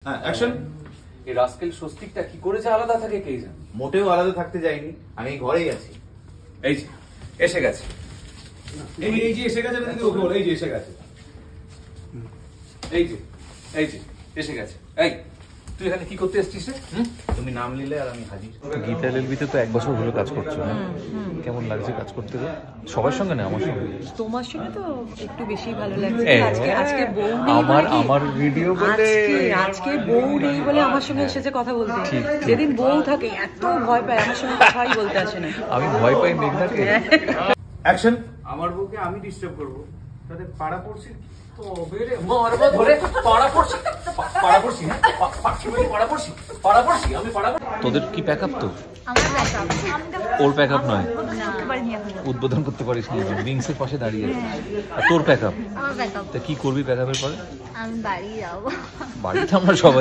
Action. এই rascal স্বস্তিকটা কি করেছে আলাদা থাকে কে জানে। মোটেও আলাদা থাকতে যাইনি, আমি ঘরেই আছি। এই যে এসে গেছে, এই যে এসে গেছে, নাকি ওকে বল এই যে এসে গেছে। এই যে এই যে এসে গেছে। এই তুই এখানে কি করতে এসেছিস রে? তুমি নাম নিলে আর আমি হাজির। গীতা এলএলবিতে তো 1 বছর হলো কাজ করছো না? কেমন লাগছে কাজ করতে? সবার সঙ্গে না, আমার সঙ্গে। তোমার সঙ্গে তো একটু বেশি ভালো লাগছে। হ্যাঁ, আজকে বউ নেই আমার বলে কি? আমার ভিডিও বলে আজকে বউ নেই বলে আমার সঙ্গে এসেছে কথা বলতে। যেদিন বউ থাকে এত ভয় পায়, আমার সঙ্গে কথাই বলতে আসে না। আমি ভয় পাই মেঘনাকে। অ্যাকশন। আমার বউকে আমি ডিস্টার্ব করব, তাতে পাড়া পড়ছি। তবে রে মারবো ধরে। পাড়াপড়শি পাড়াপড়শি হ্যাঁ পাড়াপড়শি পাড়াপড়শি আমি পাড়াপড়শি। তোদের কি প্যাকআপ তো? আমার ব্যাকআপ ওর প্যাকআপ নয়, করতে পারিনি এখন। উদ্বোধন করতে পারিস না, উইংসের পাশে দাঁড়িয়ে আছে। আর তোর প্যাকআপ, আমার ব্যাকআপ তা কি করবি প্যাকআপের পরে? আমি বাড়ি যাবো। বাড়িতে আমরা সবাই